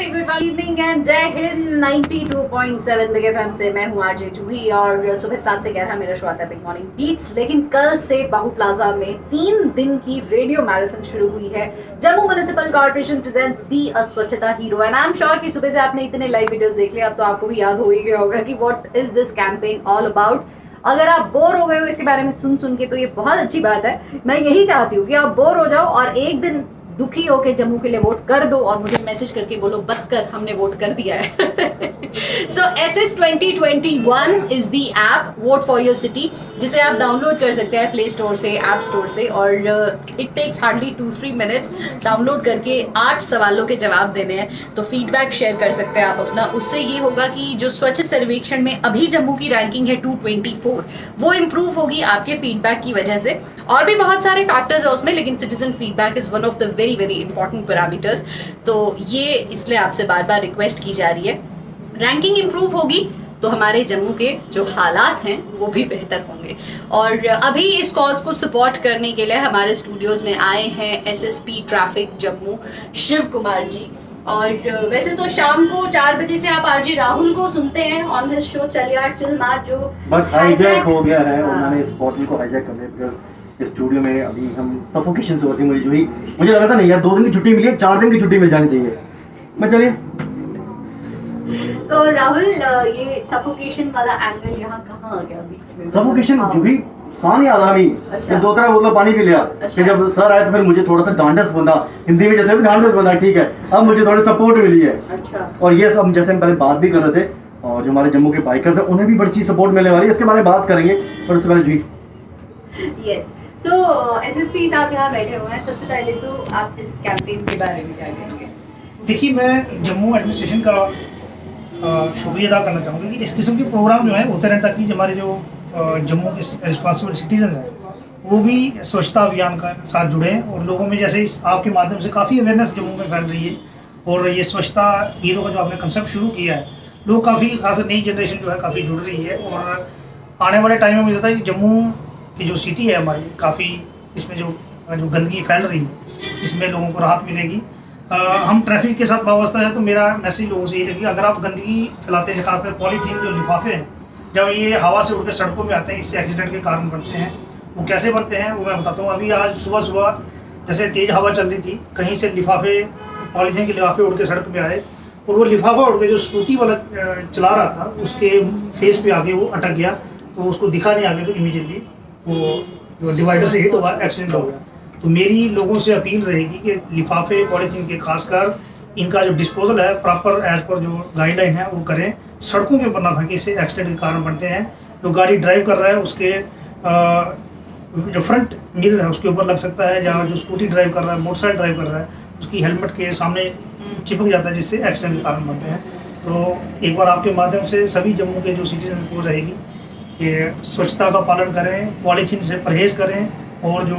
नमस्ते, good evening and जय Hind. 92.7 big FM से मैं हूँ आरजे जूही और सुबह 7 से 11 मेरा शो आता है बिग मॉर्निंग बीट्स। लेकिन कल से बाहू प्लाजा में 3 दिन की रेडियो मैराथन शुरू हुई है। Jammu municipal corporation presents be a swachhta hero and I am sure कि सुबह से आपने इतने लाइव वीडियोस देख लिया, अब तो आपको भी याद हो ही गया होगा कि what is this campaign all about. अगर आप बोर हो गए हो इसके बारे में सुन के तो ये बहुत अच्छी बात है। मैं यही चाहती हूँ कि आप बोर हो जाओ और एक दिन दुखी होके जम्मू के लिए वोट कर दो और मुझे मैसेज करके बोलो बस कर, हमने वोट कर दिया है। So SS 2021 is the app vote for your city, जिसे आप डाउनलोड कर सकते हैं प्ले स्टोर से, ऐप स्टोर से, और it takes hardly 2-3 minutes. Download करके 8 सवालों के जवाब देने हैं, तो फीडबैक शेयर कर सकते हैं आप अपना। उससे ये होगा कि जो स्वच्छ सर्वेक्षण में अभी जम्मू की रैंकिंग है 224, वो इम्प्रूव होगी आपके फीडबैक की वजह से। और भी बहुत सारे फैक्टर्स है उसमें, लेकिन citizen feedback is one of the very very important parameters. तो ये इसलिए आपसे बार बार रिक्वेस्ट की जा रही है। रैंकिंग इंप्रूव होगी तो हमारे जम्मू के जो हालात हैं वो भी बेहतर होंगे। और अभी इस कॉज को सपोर्ट करने के लिए हमारे स्टूडियोज में आए हैं SSP ट्रैफिक जम्मू शिव कुमार जी। और वैसे तो शाम को 4 बजे से आप आरजी राहुल को सुनते हैं ऑन हिज शो चल यार चिल मार, जो बट हाईजैक हो गया है। उन्होंने इस बॉटल को हाईजैक कर दिया। स्टूडियो में अभी हम सफोकेशन से होती मुझे लगा था नहीं यार 2 दिन की छुट्टी मिली है, 4 दिन की छुट्टी मिल जानी चाहिए। मैं चलिए तो राहुल, ये सफोकेशन वाला एंगल यहाँ कहाँ आ गया बीच में? सफोकेशन जो भी सान याद आ गई। अच्छा। 2-3 बोतल पानी पी लिया। अच्छा। फिर जब सर आए तो फिर मुझे थोड़ा सा ढांढस बंधा, हिंदी में जैसे भी ढांढस बंधा, ठीक है अब मुझे थोड़ी सपोर्ट मिली है। अच्छा। और ये सब जैसे हम पहले बात भी कर रहे थे, और जो हमारे जम्मू के बाइकर्स है उन्हें भी बड़ी चीज सपोर्ट मिलने वाली है, इसके बारे में बात करेंगे। पर उससे पहले जी यस, तो SSP साहब यहाँ बैठे हुए हैं। सबसे पहले तो आप इस कैंपेन के बारे में क्या कहेंगे? देखिए, मैं जम्मू एडमिनिस्ट्रेशन का शुक्रिया अदा करना चाहूँगा कि इस किस्म के प्रोग्राम जो है होते रहता कि हमारे जो जम्मू के रिस्पॉन्सिबल सिटीजन हैं वो भी स्वच्छता अभियान का साथ जुड़े हैं। और लोगों में जैसे इस आपके माध्यम से काफ़ी अवेयरनेस जम्मू में फैल रही है, और ये स्वच्छता हीरो का जो आपने कंसेप्ट शुरू किया है, लोग काफ़ी खास नई जनरेशन जो है काफ़ी जुड़ रही है। और आने वाले टाइम में मुझे लगता है कि जम्मू की जो सिटी है हमारी, काफ़ी इसमें जो गंदगी फैल रही है इसमें लोगों को राहत मिलेगी। हम ट्रैफिक के साथ वाबस्ता है, तो मेरा मैसेज लोगों से ये है कि अगर आप गंदगी फैलाते हैं, खासकर पॉलीथीन जो लिफाफे हैं, जब ये हवा से उड़कर सड़कों में आते हैं, इससे एक्सीडेंट के कारण बनते हैं। वो कैसे बनते हैं वो मैं बताता हूँ। अभी आज सुबह जैसे तेज़ हवा चल रही थी, कहीं से लिफाफे, पॉलीथीन के लिफाफे उड़ के सड़क पे आए, और वो लिफाफा उड़ के जो स्कूटी वाला चला रहा था उसके फेस पे आके वो अटक गया, तो उसको दिखा नहीं आगे, तो इमीडिएटली वो डिवाइडर से हिट हुआ, एक्सीडेंट हो गया। तो मेरी लोगों से अपील रहेगी कि लिफाफे पॉलीथीन के खासकर इनका जो डिस्पोजल है प्रॉपर एज पर जो गाइडलाइन है वो करें। सड़कों के ऊपर ना फेंके, इससे एक्सीडेंट के कारण बनते हैं। जो गाड़ी ड्राइव कर रहा है उसके जो फ्रंट मिरर है उसके ऊपर लग सकता है, या जो स्कूटी ड्राइव कर रहा है, मोटरसाइकिल ड्राइव कर रहा है, उसकी हेलमेट के सामने चिपक जाता है, जिससे एक्सीडेंट के कारण बनते हैं। तो एक बार आपके माध्यम से सभी जम्मू के जो सिटीजन को रहेगी कि स्वच्छता का पालन करें, पॉलीथीन से परहेज करें, और जो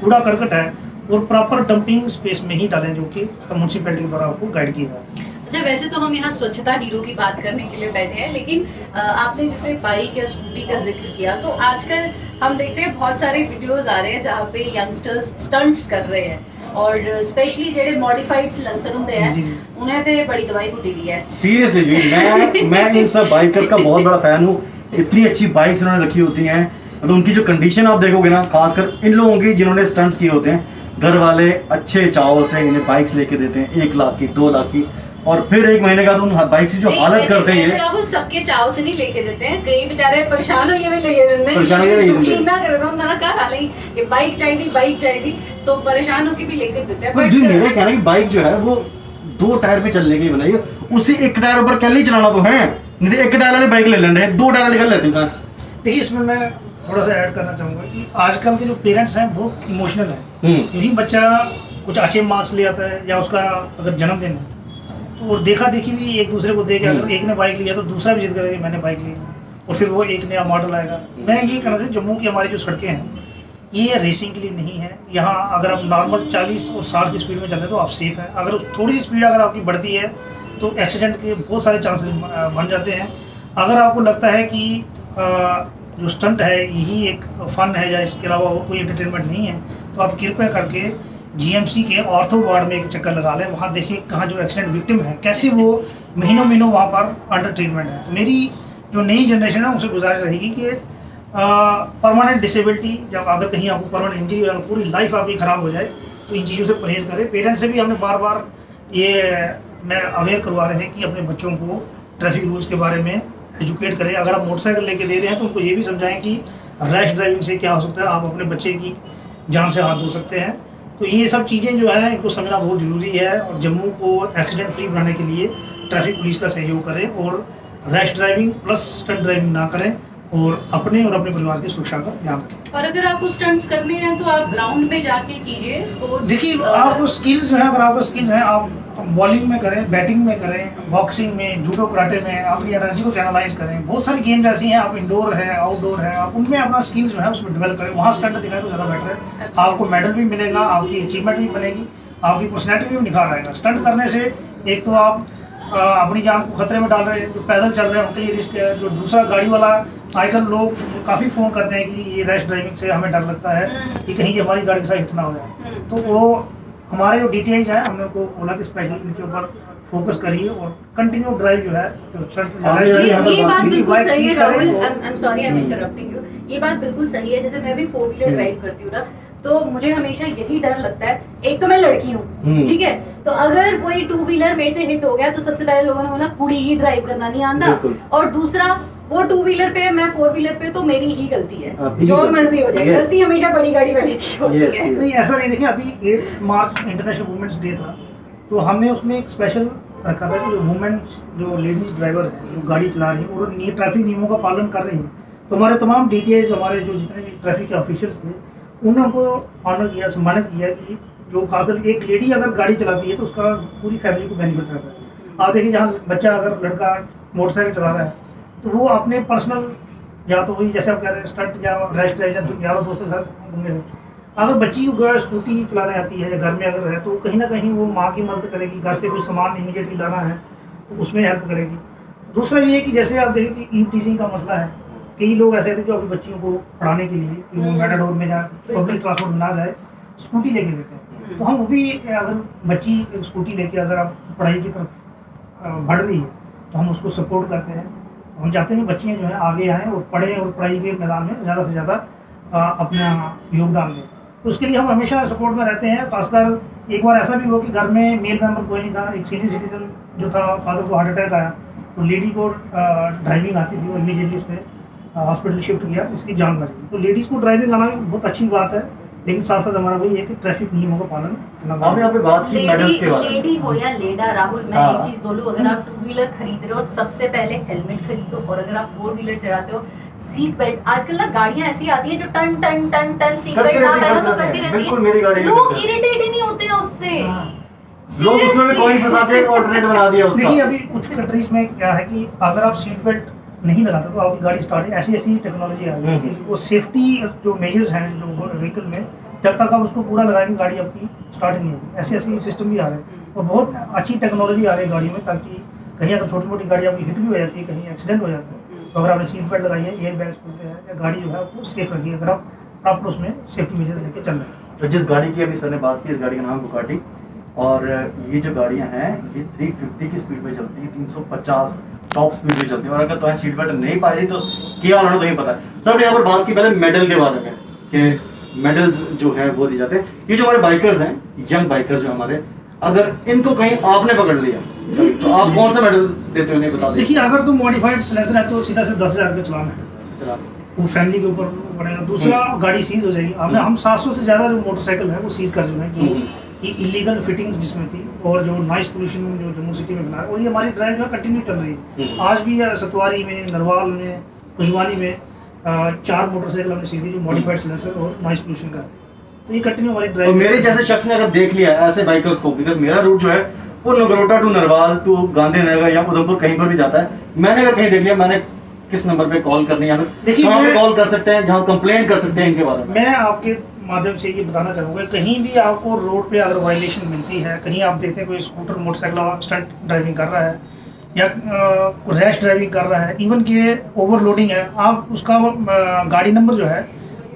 कूड़ा करकट है और प्रॉपर डंपिंग स्पेस में ही डालें, जो कि म्यूनसिपैलिटी द्वारा आपको गाइड किया जाए। अच्छा, वैसे तो हम यहाँ स्वच्छता हीरो की बात करने के लिए बैठे हैं, लेकिन आपने जैसे बाइक या स्कूटी का जिक्र किया, तो आजकल हम देख रहे हैं बहुत सारे वीडियोस आ रहे हैं जहाँ पे यंगस्टर्स स्टंट्स कर रहे हैं, और स्पेशली जेडे मॉडिफाइड सिलेंसर होते हैं उन्हें तो बड़ी दवाई फुटी दी है। सीरियसली जी, मैं इन सब बाइकर्स का बहुत बड़ा फैन हूँ। इतनी अच्छी बाइक्स उन्होंने रखी होती हैं, तो उनकी जो कंडीशन आप देखोगे ना, खासकर इन लोगों की जिन्होंने स्टंट्स किए होते हैं, घर वाले अच्छे चाव से इन्हें बाइक्स लेके देते हैं 1 लाख की, 2 लाख की, और फिर 1 महीने बाद उन बाइक से जो हालत करते हैं। राहुल, सबके चाव से नहीं लेके देते हैं, कई बेचारे परेशान हो ये भी लेके देते हैं, दुखी ना कर दो ना कहा हाल ही बाइक चाहिए तो परेशान होके भी लेकर देते हैं। बट मेरा कहना है कि बाइक जो है वो 2 टायर पे चलने की बनाई है, उसी 1 टायर ऊपर कैसे चलाना तो है, नहीं तो 1 टायर वाली बाइक ले लेने, 2 टायर निकल लेते हैं। देखिए, इसमें मैं थोड़ा सा ऐड करना चाहूँगा कि आजकल के जो पेरेंट्स हैं बहुत इमोशनल हैं। यही बच्चा कुछ अच्छे मार्क्स ले आता है, या उसका अगर जन्मदिन है, तो और देखा देखी भी एक दूसरे को देखे, अगर एक ने बाइक लिया तो दूसरा भी जिद करेगा मैंने बाइक ली, और फिर वो एक नया मॉडल आएगा। मैं ये कहना चाहूँ, जम्मू की हमारी जो सड़कें हैं ये रेसिंग के लिए नहीं है। यहाँ अगर आप नॉर्मल 40 और 60 की स्पीड में चलते हैं तो आप सेफ हैं। अगर थोड़ी सी स्पीड अगर आपकी बढ़ती है तो एक्सीडेंट के बहुत सारे चांसेस बन जाते हैं। अगर आपको लगता है कि जो स्टंट है यही एक फन है या इसके अलावा वो कोई एंटरटेनमेंट नहीं है, तो आप कृपया करके जीएमसी के ऑर्थो वार्ड में एक चक्कर लगा लें, वहाँ देखिए कहाँ जो एक्सीडेंट विक्टिम है कैसे वो महीनों महीनों वहाँ पर अंडर ट्रीटमेंट है। तो मेरी जो नई जनरेशन है उनसे गुजारिश रहेगी कि परमानेंट डिसेबिलिटी, जब अगर कहीं आपको परमानेंट इंजरी हो, पूरी लाइफ आपकी ख़राब हो जाए, तो इन चीज़ों से परहेज़ करें। पेरेंट्स से भी हमने बार बार ये मैं अवेयर करवा रहे हैं कि अपने बच्चों को ट्रैफिक रूल्स के बारे में एजुकेट करें। अगर आप मोटरसाइकिल लेके दे रहे हैं तो उनको ये भी समझाएं कि रैश ड्राइविंग से क्या हो सकता है, आप अपने बच्चे की जान से हाथ धो सकते हैं। तो ये सब चीज़ें जो है इनको समझना बहुत ज़रूरी है, और जम्मू को एक्सीडेंट फ्री बनाने के लिए ट्रैफिक पुलिस का सहयोग करें और rash driving plus stunt driving ना करें, और अपने परिवार की सुरक्षा का ध्यान रखें। और अगर आपको स्टंट्स करने हैं तो आप ग्राउंड में जाके कीजिए स्पोर्ट्स। देखिए आपको स्किल्स है, अगर आपको स्किल्स हैं आप बॉलिंग में करें, बैटिंग में करें, बॉक्सिंग में, जूडो कराटे में अपनी एनर्जी को चैनलाइज करें। बहुत सारी गेम्स ऐसी हैं, आप इंडोर है, आउटडोर है, आप उनमें अपना स्किल्स जो है उसमें डेवलप करें। वहाँ स्टंट दिखाएं तो ज़्यादा बेटर है, आपको मेडल भी मिलेगा, आपकी अचीवमेंट भी बनेगी, आपकी पर्सनैलिटी भी निखार आएगा। स्टंट करने से एक तो आप अपनी जान को खतरे में डाल रहे हैं, जो पैदल चल रहे हैं उनके लिए रिस्क है। जो दूसरा गाड़ी वाला, आजकल लोग काफ़ी फ़ोन करते हैं कि ये रैश ड्राइविंग से हमें डर लगता है कि कहीं ये हमारी गाड़ी के साथ हिट ना हो जाए। तो वो हमारे जो डीटीआईज हैं हमने उनको बोला कि स्पेशली इनके ऊपर फोकस करिए और कंटिन्यू ड्राइव जो है ये बात बिल्कुल सही है Rahul, I am sorry I am interrupting you. ये बात बिल्कुल सही है। जैसे मैं भी 4 व्हीलर ड्राइव करती हूँ ना, तो मुझे हमेशा यही डर लगता है, एक तो मैं लड़की हूँ, ठीक है, तो अगर कोई 2 व्हीलर मेरे से हिट हो गया तो सबसे पहले लोगों ने बोला कुड़ी ही ड्राइव करना नहीं आता, और दूसरा वो 2 व्हीलर पे मैं 4 व्हीलर पे, तो मेरी ही गलती है, जो मर्जी हो जाए, गलती हमेशा बड़ी गाड़ी वाले की होती है। नहीं ऐसा नहीं, देखिए अभी 8 मार्च इंटरनेशनल वुमेन्स डे था, तो हमने उसमें एक स्पेशल रखा था कि जो वुमेन्स, जो लेडीज ड्राइवर है, जो गाड़ी चला रही है और ट्रैफिक नियमों का पालन कर रही है, तो हमारे तमाम डीटीआईज, हमारे जो जितने भी ट्रैफिक के ऑफिशियल्स थे, उन्होंने हमको ऑनर किया, सम्मानित किया कि जो खासकर एक लेडी अगर गाड़ी चलाती है तो उसका पूरी फैमिली को बेनिफिट रहता है। आप देखिए जहाँ बच्चा, अगर लड़का मोटरसाइकिल चला रहा है तो वो अपने पर्सनल, या तो वही जैसे आप कह रहे हैं स्टंट या रैश ड्राइव यारों दोस्तों के साथ घूमने में, अगर बच्ची को स्कूटी चलाने आती है, घर में अगर है, तो कहीं ना कहीं वो माँ की मदद करेगी, घर से कोई सामान इमीडिएटली लाना है तो उसमें हेल्प करेगी। दूसरा ये कि जैसे आप देखिए कि ईव टीजिंग का मसला है, कई लोग ऐसे थे जो अपनी बच्चियों को पढ़ाने के लिए कि वो मेटाडोर में जाए, पब्लिक ट्रांसपोर्ट में ना जाए, स्कूटी लेके देते हैं। तो हम वो भी, अगर बच्ची स्कूटी लेके अगर आप पढ़ाई की तरफ बढ़ रही है तो हम उसको सपोर्ट करते हैं। हम चाहते हैं बच्चियाँ जो है आगे आएँ और पढ़ें और पढ़ाई के मैदान में ज़्यादा से ज़्यादा अपना योगदान दें। तो उसके लिए हम हमेशा सपोर्ट में रहते हैं। खासकर एक बार ऐसा भी हुआ कि घर में मेल मेंबर कोई नहीं था, एक सीनियर सिटीजन जो था, फादर को हार्ट अटैक आया, तो लेडी को ड्राइविंग आती थी और इमीडिएटली उसने हॉस्पिटल शिफ्ट किया, इसकी जान बची। तो लेडीज़ को ड्राइविंग आना भी बहुत अच्छी बात है, लेकिन साथ साथ हमारा वही है कि ट्रैफिक नियमों का पालन करना। आपने यहाँ पे बात की मेडल्स के बारे में। लेडी हो या लेडा, राहुल मैं एक चीज बोलूं, अगर आप 2 व्हीलर खरीद रहे हो सबसे पहले हेलमेट खरीदो, और अगर आप 4 व्हीलर चलाते हो सीट बेल्ट। आजकल ना गाड़ियां ऐसी आती हैं जो टन टन टन टन सीट बेल्ट ना पहनो तो करती रहती है, लोग इरिटेट ही नहीं होते हैं उससे, लोग उसमें भी कोई फंसाते हैं, ऑल्टरनेट बना दिया उसका। देखिए अभी कुछ कंट्रीज में क्या है कि अगर आप सीट बेल्ट नहीं लगाते तो आपकी गाड़ी स्टार्ट, ऐसी ऐसी टेक्नोलॉजी आ गई है, वो सेफ्टी जो मेजर्स हैं जो व्हीकल में, जब तक आप उसको पूरा लगाएंगे गाड़ी आपकी स्टार्ट नहीं होगी। ऐसे ऐसे सिस्टम भी आ रहे हैं और बहुत अच्छी टेक्नोलॉजी आ रही है गाड़ी में, ताकि कहीं अगर छोटी मोटी गाड़ी आपकी हिट भी हो जाती है, कहीं एक्सीडेंट हो जाता है, तो अगर आपने सीट बेल्ट लगाई है, एयर बैग्स खुलते हैं, या गाड़ी जो है वो सेफ रखिए, अगर आप प्रॉपर उसमें सेफ्टी मेजर लेके चल रहे हैं। तो जिस गाड़ी की अभी सर ने बात की, इस गाड़ी का नाम बुगाटी, और ये जो गाड़ियाँ हैं ये 350 की स्पीड पे चलती है, 350 टॉप स्पीड पे चलती है, और अगर तुम्हें सीट बेल्ट नहीं पाई तो क्या उन्होंने तो नहीं पता। सर यहाँ पर बात की पहले मेडल के बारे में कि मेडल्स जो है वो दिए जाते हैं। ये जो हमारे बाइकर्स हैं, यंग बाइकर्स जो हमारे, अगर इनको कहीं आपने पकड़ लिया तो आप कौन सा मेडल देते हो, नहीं बता देखिए अगर तो मॉडिफाइड सिलेंसर है तो सीधा से 10,000 का चलान है, वो फैमिली के ऊपर पड़ेगा। दूसरा गाड़ी सीज हो जाएगी। हमने हम 700 से ज़्यादा जो मोटरसाइकिल है वो सीज कर चुके हैं, जो कि इलीगल फिटिंग्स जिसमें थी, और जो नॉइस पोल्यूशन जो जम्मू सिटी में बना है, और ये हमारी ड्राइव जो कंटिन्यू चल रही है। आज भी सतवारी में, नरवाल में, खुशवानी में 4 मोटरसाइकिल हमने सीधी जो मॉडिफाइड सिलेंसर और नॉइस पोल्यूशन का, तो ये कंटिन्यू हमारी ड्राइव। मेरे जैसे शख्स ने अगर देख लिया ऐसे बाइकर्स को, बिकॉज मेरा रूट जो है वो नगरोटा टू नरवाल टू गांधीनगर या उधमपुर कहीं पर भी जाता है, मैंने अगर कहीं देख लिया, मैंने किस नंबर पे कॉल करनी है, कहाँ पे कॉल कर सकते हैं, जहाँ कंप्लेंट कर सकते हैं इनके बारे में। मैं आपके माध्यम से ये बताना चाहूँगा, कहीं भी आपको रोड पे अगर वायलेशन मिलती है, कहीं आप देखते हैं कोई स्कूटर मोटरसाइकिल स्टंट ड्राइविंग कर रहा है या रैश ड्राइविंग कर रहा है, इवन कि ओवरलोडिंग है, आप उसका गाड़ी नंबर जो है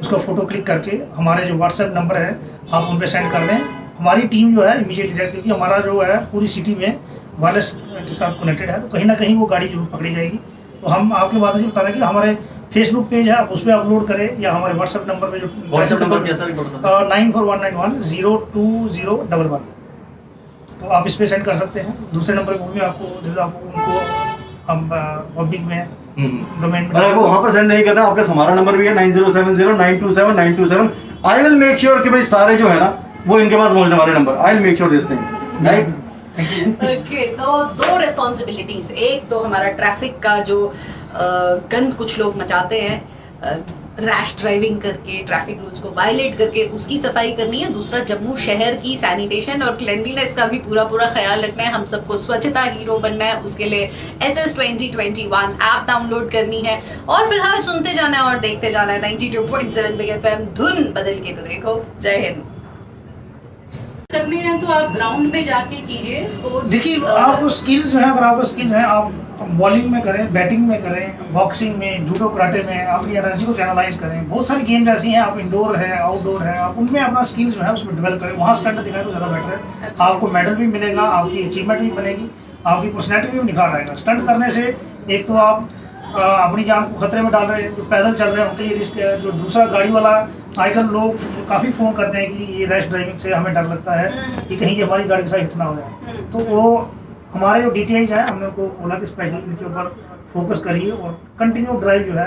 उसका फ़ोटो क्लिक करके हमारे जो व्हाट्सएप नंबर है आप उन पर सेंड कर दें, हमारी टीम जो है इमीडिएटली जाएगी, क्योंकि हमारा जो है पूरी सिटी में वायरलेस के साथ कनेक्टेड है, तो कहीं ना कहीं वो गाड़ी जरूर पकड़ी जाएगी। तो हम आपके बात से बता रहे हैं कि हमारे फेसबुक पेज है, आप उस पर अपलोड करें, या हमारे व्हाट्सएप नंबर पे जो व्हाट्सएप नंबर कैसा रिकॉर्ड करना है? 9419102011, तो आप इस पे सेंड कर सकते हैं। दूसरे नंबर को भी आपको उनको हम पब्लिक में डोमेन में अगर वो वहां पर सेंड नहीं करना, आपके हमारा नंबर भी है 9070927927 आई विल मेक श्योर कि भाई सारे जो है ना वो इनके पास मौजूद हमारे number, I will make sure this thing, right. Okay, तो दो रिस्पॉन्सिबिलिटीज, एक तो हमारा ट्रैफिक का जो गंद कुछ लोग मचाते हैं रैश ड्राइविंग करके, ट्रैफिक रूल्स को वायलेट करके, उसकी सफाई करनी है। दूसरा जम्मू शहर की सैनिटेशन और क्लेanलीनेस का भी पूरा रख्याल रखना है। हम सबको स्वच्छता हीरो बनना है, उसके लिए SS 2021 ऐप डाउनलोड करनी है और फिलहाल सुनते जाना है और देखते जाना है 92.7 बिग FM, धुन बदल के तो देखो। जय हिंद। करने हैं तो आप ग्राउंड में जाके कीजिए स्पोर्ट्स। देखिए, आपको स्किल्स जो है, अगर आपको स्किल्स हैं, आप बॉलिंग में करें, बैटिंग में करें, बॉक्सिंग में, जूडो कराटे में अपनी एनर्जी को चैनलाइज करें। बहुत सारी गेम्स ऐसी हैं, आप इंडोर है, आउटडोर है, आप उनमें अपना स्किल्स जो है उसमें डेवलप करें। वहाँ स्टंट दिखाएं तो ज़्यादा बेटर है, आपको मेडल भी मिलेगा, आपकी अचीवमेंट भी बनेगी, आपकी पर्सनैलिटी भी निखार आएगा। स्टंट करने से एक तो आप अपनी जान को खतरे में डाल रहे हैं, जो पैदल चल रहे हैं उनके लिए रिस्क है। जो दूसरा गाड़ी वाला, आजकल लोग काफ़ी फ़ोन करते हैं कि ये रैश ड्राइविंग से हमें डर लगता है कि कहीं ये हमारी गाड़ी के साथ हिट ना हो जाए। तो वो हमारे जो डिटेल्स हैं, हमने उनको बोला कि स्पेशली इनके ऊपर फोकस करिए और कंटिन्यू ड्राइव जो है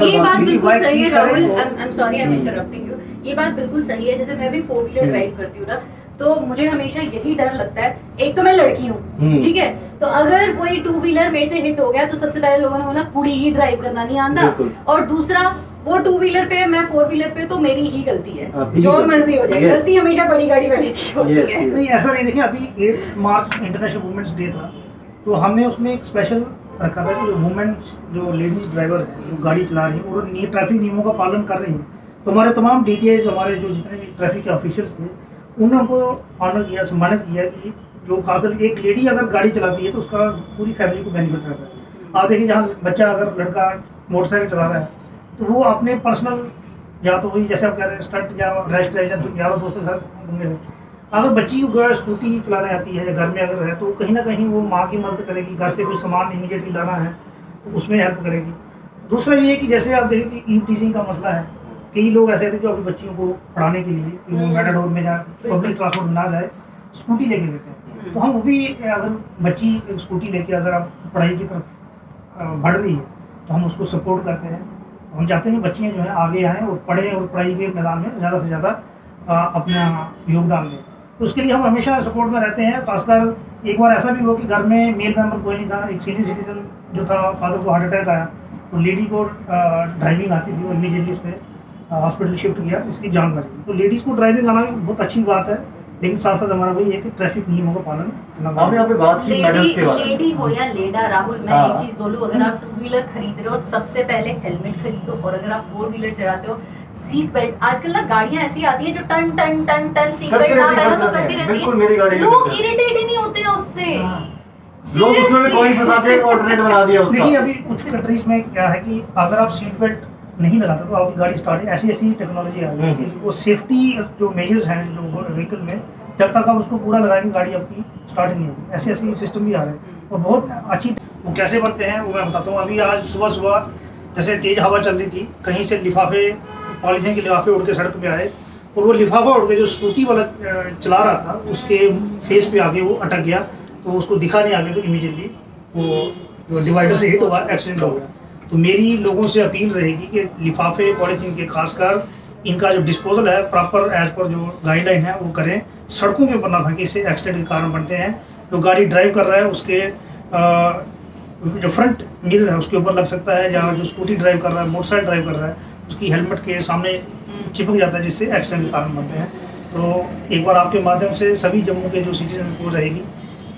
ये बात बिल्कुल सही है Rahul, I am sorry I am interrupting you. ये बात बिल्कुल सही है। जैसे मैं भी 4 व्हीलर ड्राइव करती हूँ ना, तो मुझे हमेशा यही डर लगता है, एक तो मैं लड़की हूँ, ठीक है, तो अगर कोई 2 व्हीलर मेरे से हिट हो गया तो सबसे पहले लोगों ने बोला कुड़ी ही ड्राइव करना नहीं आता, और दूसरा वो 2 व्हीलर पे, मैं 4 व्हीलर पे, तो मेरी ही गलती है, जो मर्जी हो जाए, गलती हमेशा बड़ी गाड़ी वाले की होती है। नहीं, ऐसा नहीं। देखिए, अभी 8 मार्च इंटरनेशनल वुमेन्स डे था, तो हमने उसमें एक स्पेशल रखा था कि वुमेन्स जो लेडीज ड्राइवर है, जो गाड़ी चला रही है और ट्रैफिक नियमों का पालन कर रही है, तो हमारे तमाम डिटेल्स, हमारे जो जितने भी ट्रैफिक के ऑफिशियल्स थे, उन्होंने हमको ऑनर किया, सम्मानित किया कि जो खासकर एक लेडी अगर गाड़ी चलाती है तो उसका पूरी फैमिली को बेनिफिट रहता है। आप देखिए, जहाँ बच्चा, अगर लड़का मोटरसाइकिल चला रहा है तो वो अपने पर्सनल, या तो वही जैसे आप कह रहे हैं स्टंट या रैश ड्राइव, यारों दोस्तों के साथ घूमने में, अगर बच्ची को स्कूटी चलाने आती है, घर में अगर है, तो कहीं ना कहीं वो माँ की मदद करेगी, घर से कोई सामान इमीडिएटली लाना है तो उसमें हेल्प करेगी। दूसरा ये कि जैसे आप देखिए कि ईव टीजिंग का मसला है, कई लोग ऐसे थे जो अपनी बच्चियों को पढ़ाने के लिए कि वो मेटाडोर में जाए, पब्लिक ट्रांसपोर्ट ना जाए, स्कूटी लेके देते हैं। तो हम वो भी, अगर बच्ची स्कूटी लेके अगर आप पढ़ाई की तरफ बढ़ रही है तो हम उसको सपोर्ट करते हैं। हम चाहते हैं बच्चियाँ जो है आगे आएँ और पढ़ें और पढ़ाई के मैदान में ज़्यादा से ज़्यादा अपना योगदान दें। तो उसके लिए हम हमेशा सपोर्ट में रहते हैं। खासकर एक बार ऐसा भी हुआ कि घर में मेल मेंबर कोई नहीं था, एक सीनियर सिटीजन जो था, फादर को हार्ट अटैक आया, तो लेडी को ड्राइविंग आती थी, इमीडिएटली उस पर हॉस्पिटल शिफ्ट किया, इसकी जान बची। तो लेडीज़ को ड्राइविंग आना बहुत अच्छी बात है, लेकिन साथ साथ हमारा वही है कि ट्रैफिक नियमों का पालन करना। आपने यहाँ पे बात की मेडल्स के बारे में। लेडी हो या लेडा, राहुल मैं एक चीज बोलूं, अगर आप 2 व्हीलर खरीद रहे हो सबसे पहले हेलमेट खरीदो, और अगर आप 4 व्हीलर चलाते हो सीट बेल्ट। आजकल ना गाड़ियां ऐसी आती हैं जो टन टन टन टन सीट बेल्ट ना पहनो तो करती रहती है, लोग इरिटेट ही नहीं होते हैं उससे, लोग उसमें भी कोई फंसाते हैं, ऑल्टरनेट बना दिया उसका। देखिए, अभी कुछ कंट्रीज में क्या है कि अगर आप सीट बेल्ट नहीं लगाते तो आपकी गाड़ी स्टार्ट है, ऐसी ऐसी टेक्नोलॉजी आ गई है, वो सेफ्टी जो मेजर्स हैं जो व्हीकल में, जब तक आप उसको पूरा लगाएंगे गाड़ी आपकी स्टार्ट नहीं होगी। ऐसे ऐसे सिस्टम भी आ रहे हैं और बहुत अच्छी। वो कैसे बनते हैं वो मैं बताता हूँ। अभी आज सुबह सुबह जैसे तेज़ हवा चल रही थी, कहीं से लिफाफे, पॉलीथीन के लिफाफे उड़ के सड़क पे आए, और वो लिफाफा उड़ के जो स्कूटी वाला चला रहा था उसके फेस पे आके वो अटक गया, तो उसको दिखा नहीं आगे, तो इमीडिएटली वो डिवाइडर से हिट हुआ, एक्सीडेंट हो गया। तो मेरी लोगों से अपील रहेगी कि लिफाफे, पॉलीथीन के, खासकर इनका जो डिस्पोजल है प्रॉपर एज पर जो गाइडलाइन है वो करें, सड़कों के ऊपर ना फेंकें, इससे एक्सीडेंट के कारण बनते हैं। जो गाड़ी ड्राइव कर रहा है उसके जो फ्रंट मिरर है उसके ऊपर लग सकता है, या जो स्कूटी ड्राइव कर रहा है, मोटरसाइकिल ड्राइव कर रहा है, उसकी हेलमेट के सामने चिपक जाता है, जिससे एक्सीडेंट के कारण बनते हैं। तो एक बार आपके माध्यम से सभी जम्मू के जो सिटीजन को रहेगी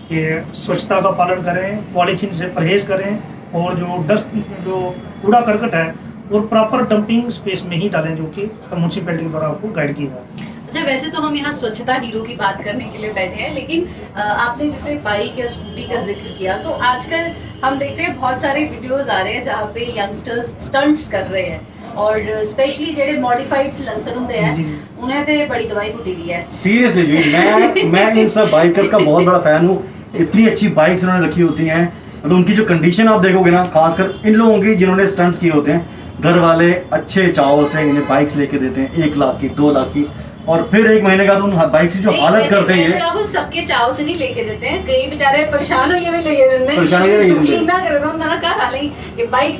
कि स्वच्छता का पालन करें, पॉलीथीन से परहेज करें, और जो डस्ट, जो कूड़ा करकट है वो प्रॉपर डंपिंग स्पेस में ही डालें, जो कि म्यूनसिपैलिटी के द्वारा आपको गाइड किया जाए। अच्छा, वैसे तो हम यहाँ स्वच्छता हीरो की बात करने के लिए बैठे हैं, लेकिन आपने जैसे बाइक या स्कूटी का जिक्र किया, तो आजकल हम देख रहे हैं बहुत सारे वीडियोस आ रहे हैं जहाँ पे यंगस्टर्स स्टंट्स कर रहे हैं। और स्पेशली जेडे मॉडिफाइड सिलेंसर होंगे हैं जी। उन्हें ते बड़ी दवाई कुटी दी है। सीरियसली जी, मैं इन सब बाइकर्स का बहुत बड़ा फैन हूँ। इतनी अच्छी बाइक्स इन्होंने रखी होती हैं, मतलब उनकी जो कंडीशन आप देखोगे ना, खासकर इन लोगों की जिन्होंने स्टंट्स किए होते हैं, घर वाले अच्छे चाव से इन्हें बाइक्स लेके देते हैं 1 लाख की, 2 लाख की, और फिर 1 महीने बाद उन बाइक की जो नहीं, हालत वैसे- करते हैं वैसे ये। आप सबके चाव से नहीं लेके देते हैं, कई बेचारे परेशान होइए भी लेके देते हैं। परेशान होइए भी लेके दुखी देते हैं। ना करे तो ना कहा हाल ही कि बाइक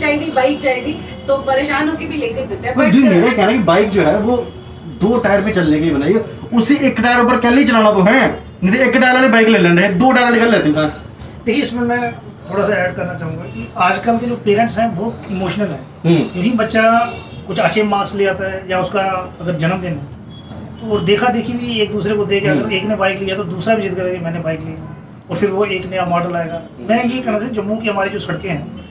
चाहिए तो परेशान होके भी लेकर देते हैं। पर जी मेरा कहना है कि बाइक जो है वो 2 टायर पे चलने के लिए बनाई है, उसी 1 टायर ऊपर कैले चलाना तो है, नहीं तो 1 टायर वाली बाइक ले लेने हैं, 2 टायर वाली कर लेते हैं। देखिए, इसमें मैं थोड़ा सा ऐड करना चाहूँगा कि आजकल के जो पेरेंट्स हैं बहुत इमोशनल हैं। यही बच्चा कुछ अच्छे मार्क्स ले आता है या उसका अगर जन्मदिन है तो और देखा देखी भी एक दूसरे को देख के अगर एक ने बाइक लिया तो दूसरा भी जिद करेगा कि मैंने बाइक ली, और फिर वो एक नया मॉडल आएगा। मैं ये कहना चाहूँ, जम्मू की हमारी जो सड़कें हैं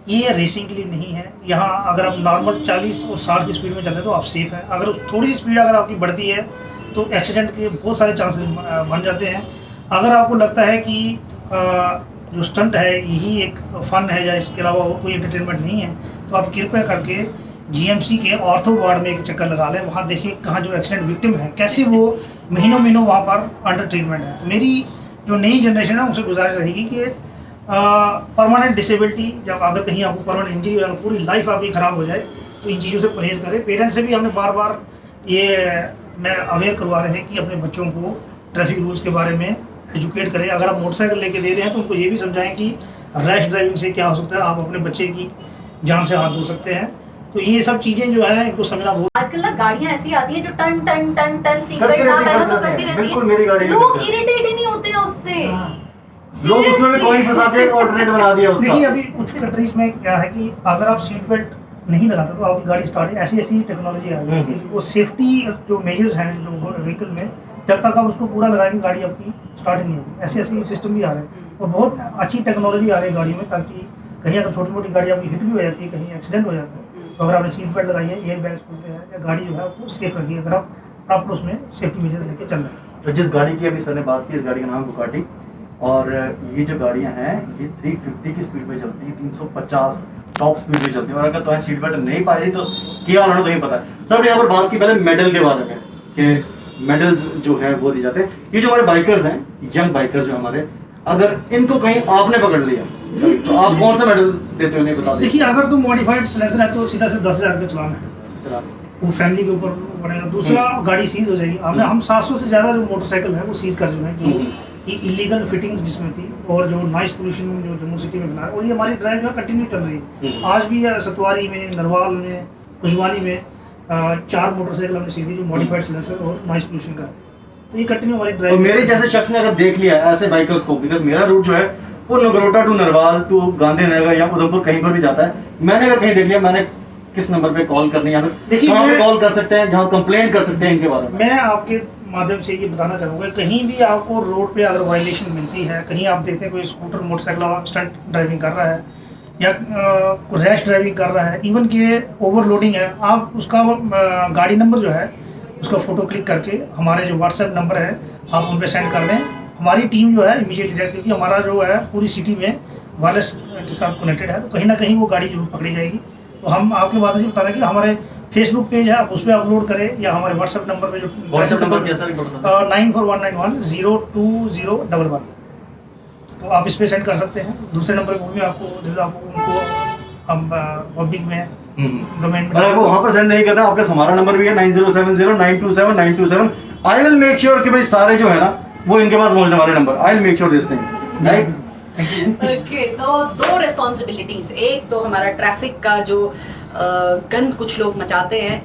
ये रेसिंग के लिए नहीं है। यहाँ अगर आप नॉर्मल 40 और 60 की स्पीड में चल रहे हैं तो आप सेफ हैं। अगर थोड़ी सी स्पीड अगर आपकी बढ़ती है तो एक्सीडेंट के बहुत सारे चांसेस बन जाते हैं। अगर आपको लगता है कि जो स्टंट है यही एक फन है या इसके अलावा और कोई एंटरटेनमेंट नहीं है, तो आप कृपया करके जीएमसी के ऑर्थो वार्ड में एक चक्कर लगा लें। वहाँ देखिए कहाँ जो एक्सीडेंट विक्टिम है कैसे वो महीनों वहाँ पर अंडर ट्रीटमेंट है। तो मेरी जो नई जनरेशन है उनसे गुजारिश रहेगी कि परमानेंट डिसेबिलिटी, जब अगर कहीं आपको परमानेंट इंजरी हो, पूरी लाइफ आपकी ख़राब हो जाए तो इन चीज़ों से परहेज़ करें। पेरेंट्स से भी हमने बार बार ये मैं अवेयर करवा रहे हैं कि अपने बच्चों को ट्रैफिक रूल्स के बारे में एजुकेट करें। अगर आप मोटरसाइकिल लेके दे रहे हैं तो उनको ये भी समझाएं कि रैश ड्राइविंग से क्या हो सकता है, आप अपने बच्चे की जान से हाथ धो सकते हैं। तो ये सब चीज़ें जो है इनको समझना बहुत। आजकल ना गाड़ियां ऐसी आती हैं जो टन टन टन टन सीट करती बेल्ट ना रहती पहनो तो हैं, करती रहती बिल्कुल मेरी गाड़ी है। में लोग करती है। इरिटेट ही नहीं होते हैं उससे। लोग उसमें भी कोई फंसा के ऑल्टरनेट बना दिया उसका। देखिए, अभी कुछ कंट्रीज में क्या है कि अगर आप सीट बेल्ट नहीं लगाते तो आपकी गाड़ी स्टार्ट, ऐसी ऐसी टेक्नोलॉजी आ गई है कि वो सेफ्टी जो मेजर्स हैं जो व्हीकल में, जब तक आप उसको पूरा लगाएंगे गाड़ी आपकी स्टार्ट ही नहीं होगी। ऐसे ऐसे सिस्टम भी आ रहे हैं और बहुत अच्छी टेक्नोलॉजी आ रही है गाड़ी में, ताकि कहीं अगर छोटी मोटी गाड़ी आपकी हिट भी हो जाती है, कहीं एक्सीडेंट हो जाता है, तो अगर आपने सीट बेल्ट लगाई है, एयर बैग्स खुलते हैं, या गाड़ी जो है आपको सेफ रखिए अगर आप प्रॉपर उसमें सेफ्टी मेजर लेके चल रहे हैं। तो जिस गाड़ी की अभी सर ने बात की, इस गाड़ी का नाम बुगाटी, और ये जो गाड़ियां हैं ये 350 की स्पीड पे चलती है, 350 टॉप स्पीड पे चलती है, और अगर तुम्हें सीट बेल्ट नहीं पाई तो क्या उन्होंने तो नहीं पता। सर यहाँ पर बात की पहले मेडल के बारे में कि मेडल्स जो है वो दिए जाते हैं। ये जो हमारे बाइकर्स हैं, यंग बाइकर्स जो हमारे, अगर इनको कहीं आपने पकड़ लिया तो आप कौन सा मेडल देते हो, नहीं बता देखिए, अगर तो मॉडिफाइड सिलेंसर है तो सीधा से 10,000 का चलान है, दीजिए। वो फैमिली के ऊपर बनेगा। दूसरा, गाड़ी सीज हो जाएगी। हम 700 से ज़्यादा जो मोटरसाइकिल है वो सीज कर चुके हैं, जो कि इलीगल फिटिंग्स जिसमें थी, और जो नॉइस पोल्यूशन जो जम्मू सिटी में बना है, और ये हमारी ड्राइव जो है कंटिन्यू चल रही है। आज भी सतवारी में, नरवाल में, खुशवानी में 4 मोटरसाइकिल हमने सीज की जो मॉडिफाइड सिलेंसर और नॉइस पोल्यूशन का, तो ये कंटिन्यू हमारी और ड्राइव। मेरे जैसे शख्स ने अगर देख लिया ऐसे बाइकर्स को, बिकॉज मेरा रूट जो है वो नगरोटा टू नरवाल टू गांधीनगर या उधमपुर कहीं पर भी जाता है, मैंने अगर कहीं देख लिया, मैंने किस नंबर पे कॉल करनी है, देखिए, कहाँ पे मैं- कॉल कर सकते हैं जहाँ कंप्लेंट कर सकते हैं इनके बारे में। मैं आपके माध्यम से ये बताना चाहूँगा, कहीं भी आपको रोड पे अगर वायलेशन मिलती है, कहीं आप देखते हैं कोई स्कूटर मोटरसाइकिल स्टंट ड्राइविंग कर रहा है या रैश ड्राइविंग कर रहा है, इवन कि ओवरलोडिंग है, आप उसका गाड़ी नंबर जो है उसका फ़ोटो क्लिक करके हमारे जो व्हाट्सएप नंबर है आप उन पर सेंड कर दें। हमारी टीम जो है इमीडिएटली जाएगी, क्योंकि हमारा जो है पूरी सिटी में वायरस के साथ कनेक्टेड है, तो कहीं ना कहीं वो गाड़ी जरूर पकड़ी जाएगी। तो हम आपके बात से बता रहे हैं कि हमारे फेसबुक पेज है, आप उस पर अपलोड करें, या हमारे व्हाट्सएप नंबर पे जो व्हाट्सएप नंबर कैसा रिकॉर्ड 9419100211, तो आप इस पे सेंड कर सकते हैं। दूसरे नंबर को भी आपको उनको हम पब्लिक में डोमेन और आपको वहां पर सेंड नहीं करना, आपके हमारा नंबर भी है 9070927927 आई विल मेक श्योर कि भाई सारे जो है ना वो इनके पास पहुंचने वाले number, I will make sure this thing, right. Okay, तो 2 रिस्पॉन्सिबिलिटीज, एक तो हमारा ट्रैफिक का जो गंद कुछ लोग मचाते हैं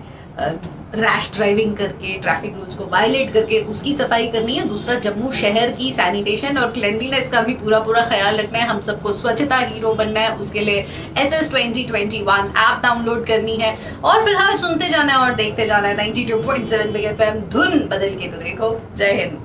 रैश ड्राइविंग करके, ट्रैफिक रूल्स को वायलेट करके, उसकी सफाई करनी है। दूसरा, जम्मू शहर की सैनिटेशन और क्लेanलीनेस का भी पूरा ख्याल रखना है। हम सबको स्वच्छता हीरो बनना है, उसके लिए SS 2021 ऐप डाउनलोड करनी है, और फिलहाल सुनते जाना है और देखते जाना है 92.7 बिग FM, धुन बदल के तो देखो। जय हिंद।